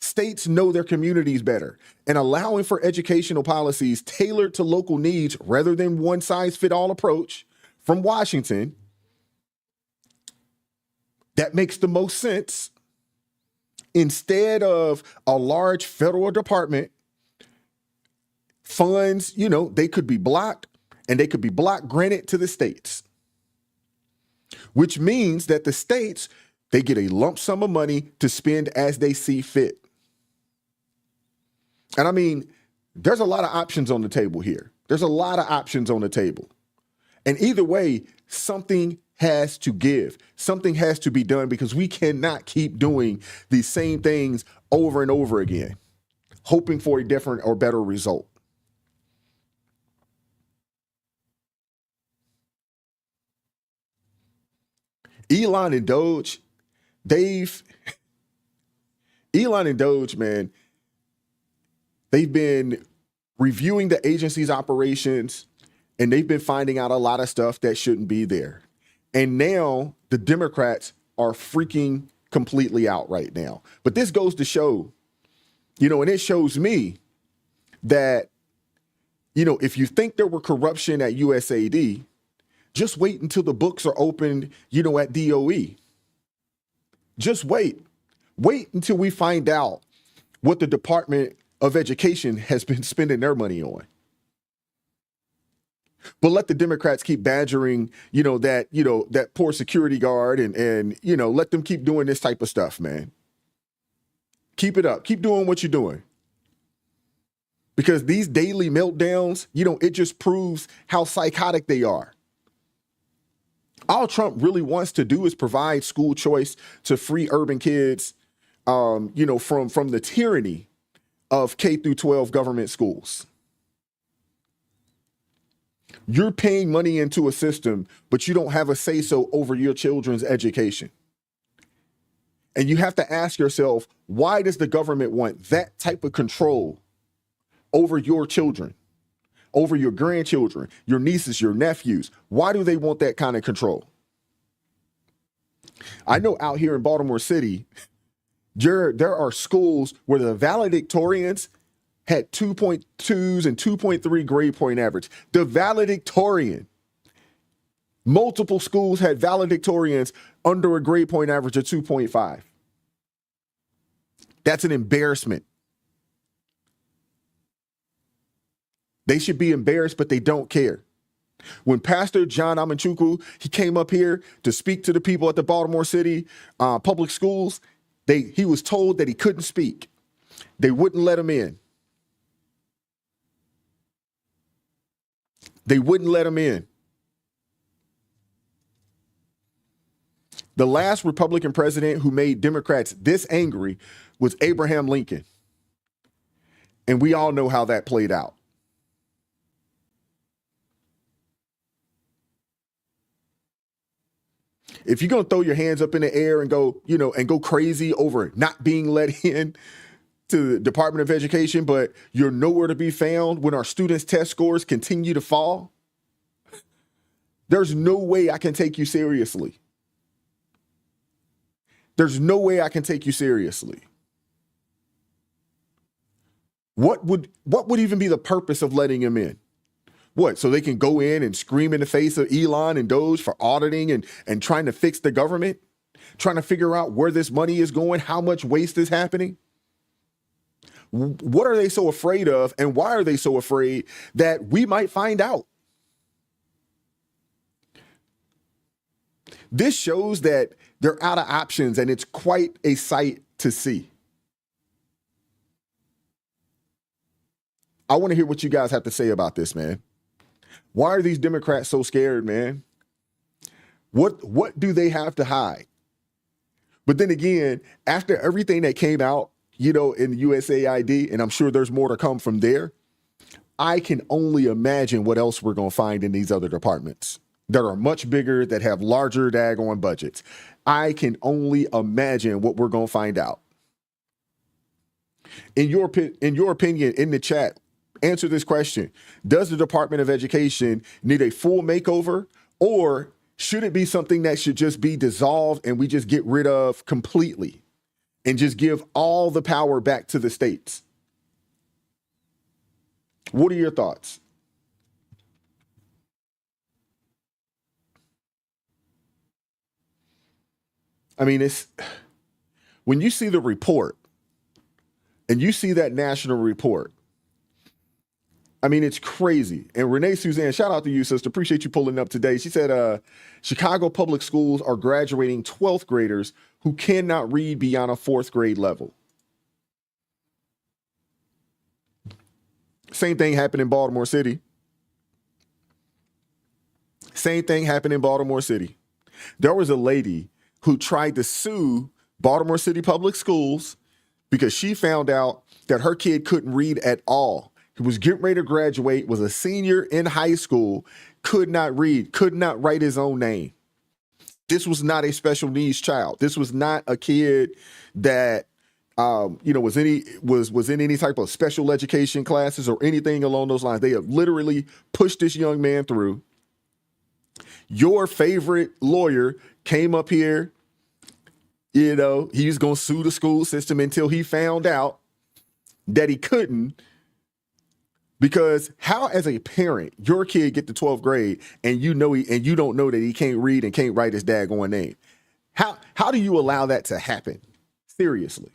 States know their communities better, and allowing for educational policies tailored to local needs rather than one-size-fits-all approach from Washington, that makes the most sense. Instead of a large federal department, funds, they could be blocked, and they could be block granted to the states, which means that the states, they get a lump sum of money to spend as they see fit. And I mean, there's a lot of options on the table here. There's a lot of options on the table. And either way, something has to give. Something has to be done, because we cannot keep doing these same things over and over again, hoping for a different or better result. Elon and Doge, man, they've been reviewing the agency's operations, and they've been finding out a lot of stuff that shouldn't be there. And now the Democrats are freaking completely out right now. But this goes to show, and it shows me that, if you think there were corruption at USAID, just wait until the books are opened, at DOE. Just wait. Wait until we find out what the Department of Education has been spending their money on. But let the Democrats keep badgering, that poor security guard and let them keep doing this type of stuff, man. Keep it up. Keep doing what you're doing. Because these daily meltdowns, it just proves how psychotic they are. All Trump really wants to do is provide school choice to free urban kids, from the tyranny of K through 12 government schools. You're paying money into a system, but you don't have a say-so over your children's education. And you have to ask yourself, why does the government want that type of control over your children, over your grandchildren, your nieces, your nephews? Why do they want that kind of control? I know out here in Baltimore City, there are schools where the valedictorians had 2.2s and 2.3 grade point average. The valedictorian. Multiple schools had valedictorians under a grade point average of 2.5. That's an embarrassment. They should be embarrassed, but they don't care. When Pastor John Amanchukwu, he came up here to speak to the people at the Baltimore City public schools, he was told that he couldn't speak. They wouldn't let him in. They wouldn't let him in. The last Republican president who made Democrats this angry was Abraham Lincoln. And we all know how that played out. If you're going to throw your hands up in the air and go, and go crazy over not being let in to the Department of Education, but you're nowhere to be found when our students' test scores continue to fall, there's no way I can take you seriously. There's no way I can take you seriously. What would even be the purpose of letting him in? What, so they can go in and scream in the face of Elon and Doge for auditing and trying to fix the government, trying to figure out where this money is going, how much waste is happening? What are they so afraid of, and why are they so afraid that we might find out? This shows that they're out of options, and it's quite a sight to see. I want to hear what you guys have to say about this, man. Why are these Democrats so scared, man? What do they have to hide? But then again, after everything that came out, in USAID, and I'm sure there's more to come from there, I can only imagine what else we're going to find in these other departments that are much bigger, that have larger daggone budgets. I can only imagine what we're going to find out. In your opinion, in the chat, answer this question. Does the Department of Education need a full makeover, or should it be something that should just be dissolved and we just get rid of completely and just give all the power back to the states? What are your thoughts? I mean, when you see the report and you see that national report, I mean, it's crazy. And Renee Suzanne, shout out to you, sister. Appreciate you pulling up today. She said, Chicago public schools are graduating 12th graders who cannot read beyond a 4th grade level. Same thing happened in Baltimore City. Same thing happened in Baltimore City. There was a lady who tried to sue Baltimore City Public Schools because she found out that her kid couldn't read at all. He was getting ready to graduate, was a senior in high school, could not read, could not write his own name. This was not a special needs child. This was not a kid that was in any type of special education classes or anything along those lines. They have literally pushed this young man through. Your favorite lawyer came up here You know, he was going to sue the school system until he found out that he couldn't. Because how, as a parent, your kid get to 12th grade and you don't know that he can't read and can't write his daggone name? How do you allow that to happen? Seriously.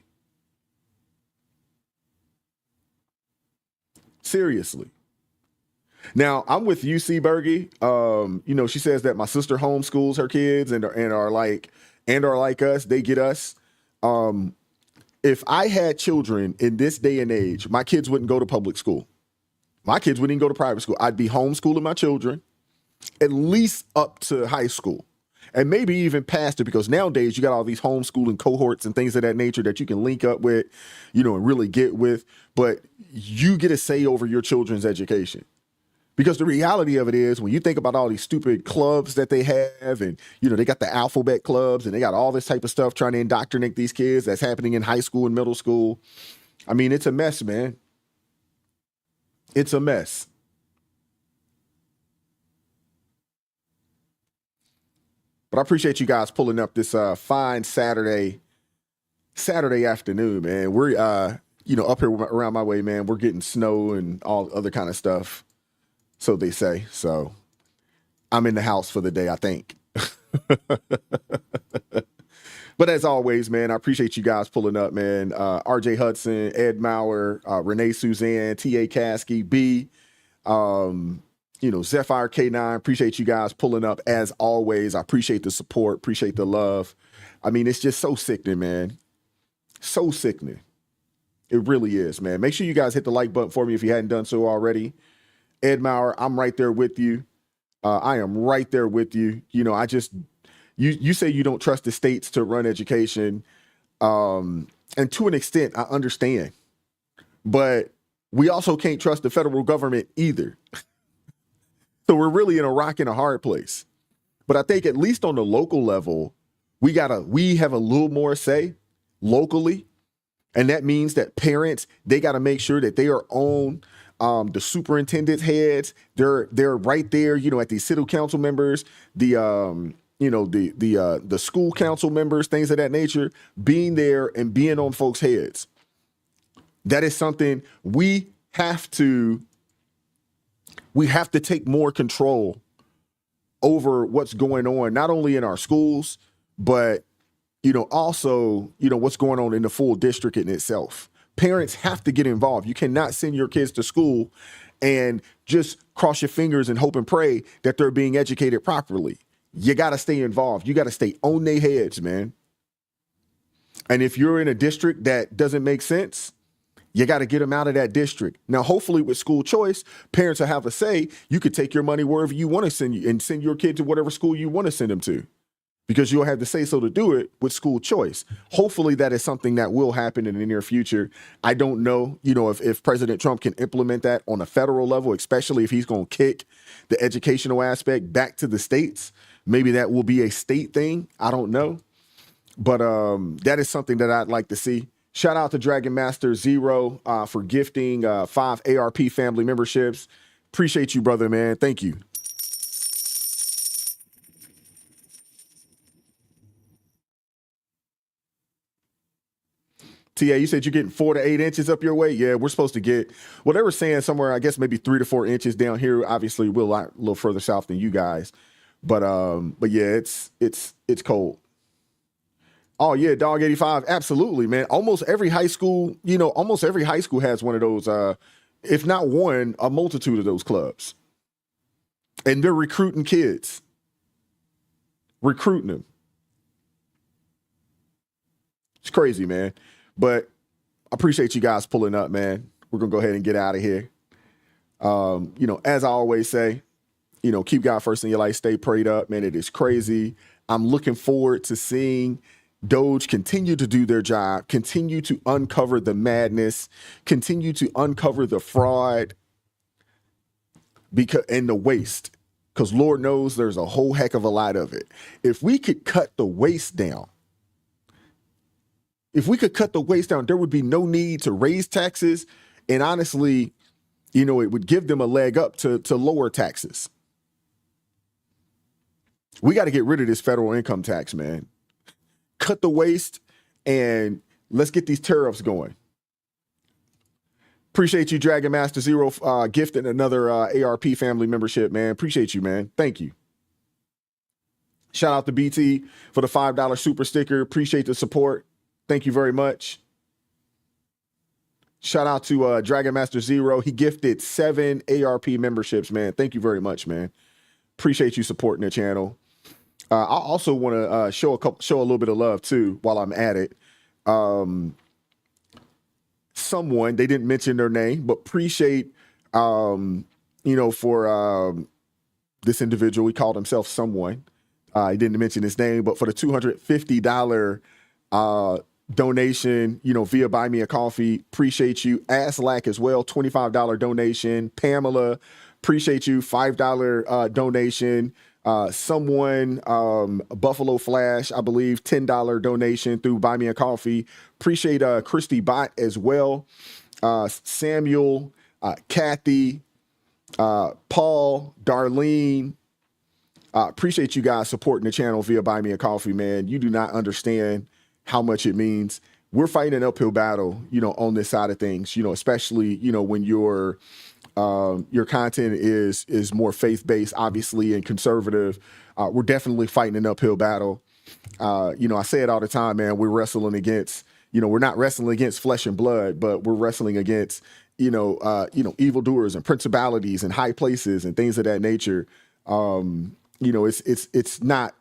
Seriously. Now, I'm with you, C. Bergie. You know, she says that my sister homeschools her kids and are like us. They get us. If I had children in this day and age, my kids wouldn't go to public school. My kids wouldn't even go to private school. I'd be homeschooling my children at least up to high school and maybe even past it, because nowadays you got all these homeschooling cohorts and things of that nature that you can link up with, you know, and really get with. But you get a say over your children's education. Because the reality of it is, when you think about all these stupid clubs that they have, and, you know, they got the alphabet clubs and they got all this type of stuff trying to indoctrinate these kids that's happening in high school and middle school. I mean, it's a mess, man. It's a mess. But I appreciate you guys pulling up this fine Saturday afternoon, man. We're, you know, up here around my way, man, we're getting snow and all other kind of stuff. So they say. So I'm in the house for the day, I think. But as always, man, I appreciate you guys pulling up, man. RJ Hudson, Ed Maurer, Renee Suzanne, T.A. Caskey, B, you know, Zephyr K9. Appreciate you guys pulling up as always. I appreciate the support, appreciate the love. I mean, it's just so sickening, man. So sickening. It really is, man. Make sure you guys hit the like button for me if you hadn't done so already. Ed Maurer, I'm right there with you. I am right there with you. You know, you say you don't trust the states to run education. And to an extent, I understand. But we also can't trust the federal government either. So we're really in a rock and a hard place. But I think at least on the local level, we have a little more say locally. And that means that parents, they got to make sure that they are on the superintendent's heads. They're right there, you know, at the city council members, the school council members, things of that nature, being there and being on folks' heads. That is something we have to take more control over what's going on, not only in our schools, but, you know, also, you know, what's going on in the full district in itself. Parents have to get involved. You cannot send your kids to school and just cross your fingers and hope and pray that they're being educated properly. You got to stay involved. You got to stay on their heads, man. And if you're in a district that doesn't make sense, you got to get them out of that district. Now, hopefully with school choice, parents will have a say. You could take your money wherever you want to send your kid to whatever school you want to send them to, because you'll have the say so to do it with school choice. Hopefully that is something that will happen in the near future. I don't know, you know, if President Trump can implement that on a federal level, especially if he's going to kick the educational aspect back to the states. Maybe that will be a state thing. I don't know. But that is something that I'd like to see. Shout out to Dragon Master Zero for gifting 5 ARP family memberships. Appreciate you, brother, man. Thank you. TA, you said you're getting 4 to 8 inches up your way. Yeah, we're supposed to get, well, they were saying somewhere, I guess maybe 3 to 4 inches down here. Obviously, we're a little further south than you guys. But yeah, it's cold. Oh yeah, Dog 85. Absolutely, man. Almost every high school has one of those, if not one, a multitude of those clubs. And they're recruiting kids. Recruiting them. It's crazy, man. But I appreciate you guys pulling up, man. We're going to go ahead and get out of here. You know, as I always say, you know, keep God first in your life. Stay prayed up, man. It is crazy. I'm looking forward to seeing Doge continue to do their job, continue to uncover the madness, continue to uncover the fraud and the waste, because Lord knows there's a whole heck of a lot of it. If we could cut the waste down, there would be no need to raise taxes. And honestly, you know, it would give them a leg up to lower taxes. We got to get rid of this federal income tax, man. cut the waste, and let's get these tariffs going. Appreciate you, Dragon Master Zero, gifting another ARP family membership, man. Appreciate you, man. Thank you. Shout out to BT for the $5 super sticker. Appreciate the support. Thank you very much. Shout out to Dragon Master Zero. He gifted 7 ARP memberships, man. Thank you very much, man. Appreciate you supporting the channel. I also want to show a little bit of love too while I'm at it. Someone, they didn't mention their name, but appreciate for this individual. He called himself someone. He didn't mention his name, but for the $250 donation, via Buy Me a Coffee, appreciate you. Aslack as well, $25 donation. Pamela, appreciate you, $5 donation. Someone, Buffalo Flash, I believe, $10 donation through Buy Me a Coffee. Appreciate Christy Bott as well. Samuel, Kathy, Paul, Darlene. Appreciate you guys supporting the channel via Buy Me a Coffee, man. You do not understand how much it means. We're fighting an uphill battle, on this side of things, especially, when your content is more faith-based, obviously, and conservative. We're definitely fighting an uphill battle. I say it all the time, man. We're wrestling against, we're not wrestling against flesh and blood, but we're wrestling against, evildoers and principalities and high places and things of that nature. It's not,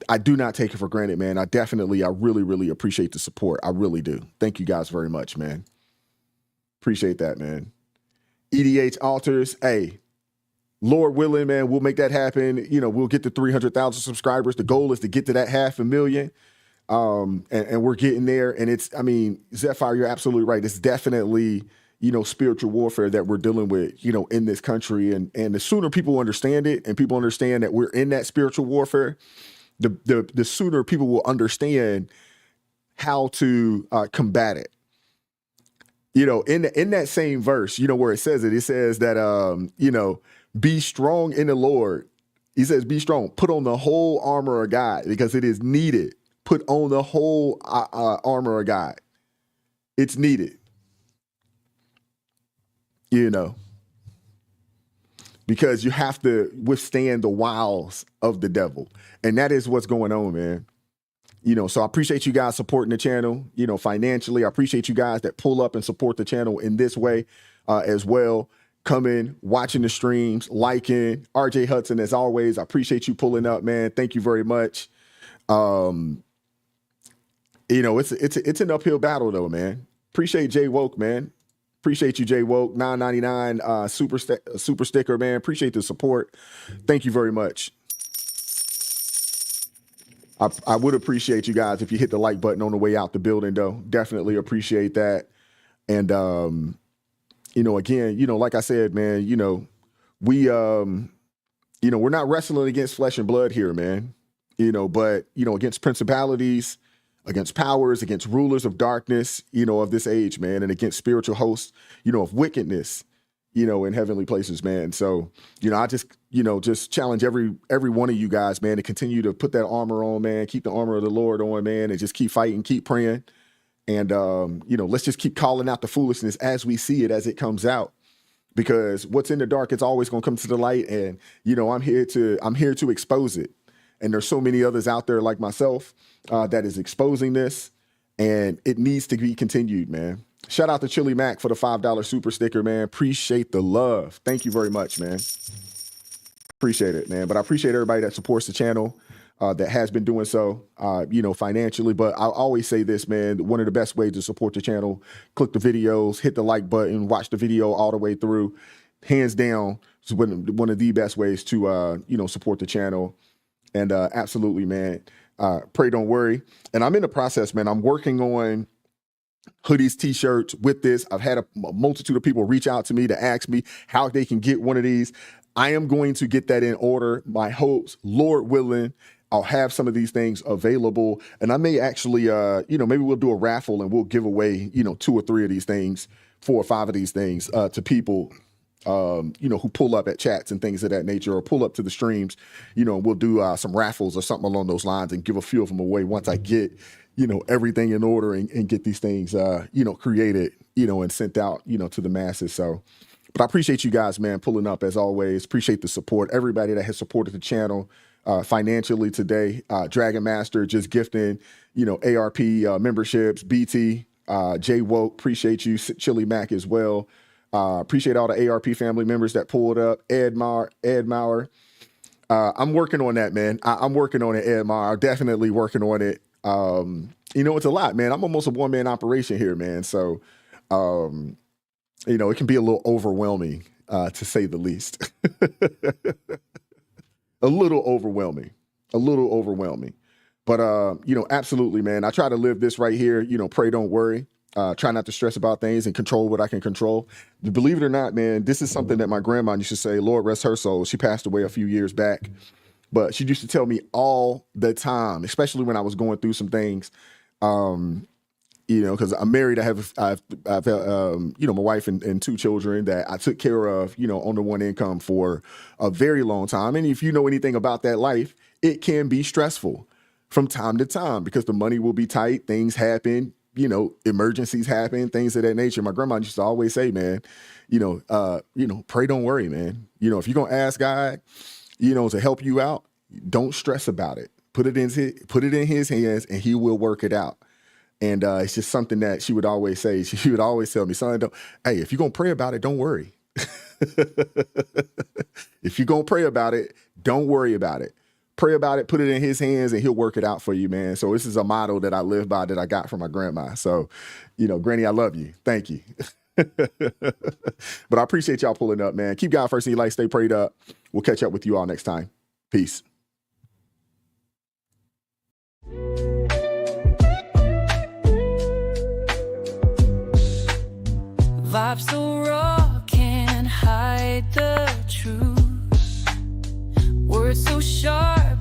I do not take it for granted, man. I really, really appreciate the support. I really do. Thank you guys very much, man. Appreciate that, man. EDH Altars, hey, Lord willing, man, we'll make that happen. We'll get to 300,000 subscribers. The goal is to get to that 500,000. And we're getting there. And Zephyr, you're absolutely right. It's definitely, spiritual warfare that we're dealing with, in this country. And the sooner people understand it and people understand that we're in that spiritual warfare, the sooner people will understand how to combat it. In that same verse, where it says that, be strong in the Lord. He says, be strong, put on the whole armor of God because it is needed. Put on the whole armor of God. It's needed. Because you have to withstand the wiles of the devil. And that is what's going on, man. So I appreciate you guys supporting the channel, financially. I appreciate you guys that pull up and support the channel in this way as well. Coming, watching the streams, liking. RJ Hudson, as always, I appreciate you pulling up, man. Thank you very much. It's an uphill battle, though, man. Appreciate Jay Woke, man. Appreciate you, Jay Woke. $9.99 super sticker, man. Appreciate the support. Thank you very much. I would appreciate you guys if you hit the like button on the way out the building, though. Definitely appreciate that. And, again, like I said, man, we're not wrestling against flesh and blood here, man, but, against principalities, against powers, against rulers of darkness, of this age, man, and against spiritual hosts, of wickedness, in heavenly places, man. So, I just challenge every one of you guys, man, to continue to put that armor on, man, keep the armor of the Lord on, man, and just keep fighting, keep praying. And, let's just keep calling out the foolishness as we see it, as it comes out, because what's in the dark, it's always going to come to the light. And, I'm here to expose it. And there's so many others out there like myself that is exposing this, and it needs to be continued, man. Shout out to Chili Mac for the $5 super sticker, man. Appreciate the love. Thank you very much, man. Appreciate it, man. But I appreciate everybody that supports the channel, that has been doing so, financially. But I always say this, man, one of the best ways to support the channel, click the videos, hit the like button, watch the video all the way through. Hands down, it's one of the best ways to, support the channel. And absolutely, man, pray, don't worry. And I'm in the process, man. I'm working on hoodies, t-shirts with this. I've had a multitude of people reach out to me to ask me how they can get one of these. I am going to get that in order. My hopes, Lord willing, I'll have some of these things available. And I may actually, maybe we'll do a raffle and we'll give away, 2 or 3 of these things, 4 or 5 of these things to people, who pull up at chats and things of that nature, or pull up to the streams, we'll do some raffles or something along those lines and give a few of them away once I get, everything in order and get these things, created, and sent out, to the masses. So, but I appreciate you guys, man, pulling up as always. Appreciate the support. Everybody that has supported the channel financially today. Dragon Master just gifting, ARP memberships, BT, Jay Woke, appreciate you. Chili Mac as well. Appreciate all the ARP family members that pulled up. Ed Maurer. I'm working on that, man. I'm working on it, Ed Maurer. I'm definitely working on it. It's a lot, man. I'm almost a one-man operation here, man. So, it can be a little overwhelming, to say the least. A little overwhelming. But, absolutely, man. I try to live this right here, pray, don't worry. Try not to stress about things and control what I can control. Believe it or not, man, this is something that my grandma used to say, Lord rest her soul. She passed away a few years back, but she used to tell me all the time, especially when I was going through some things, because I'm married. I've my wife and two children that I took care of, on the one income for a very long time. And if you know anything about that life, it can be stressful from time to time because the money will be tight. Things happen. Emergencies happen, things of that nature. My grandma used to always say, man, pray, don't worry, man. If you're going to ask God, to help you out, don't stress about it. Put it in his hands and he will work it out. And it's just something that she would always say. She would always tell me, son, if you're going to pray about it, don't worry. If you're going to pray about it, don't worry about it. Pray about it, put it in his hands, and he'll work it out for you, man. So this is a motto that I live by that I got from my grandma. So, Granny, I love you. Thank you. But I appreciate y'all pulling up, man. Keep God first in your life. Stay prayed up. We'll catch up with you all next time. Peace. Vibes so raw, can't hide the truth. Words so sharp,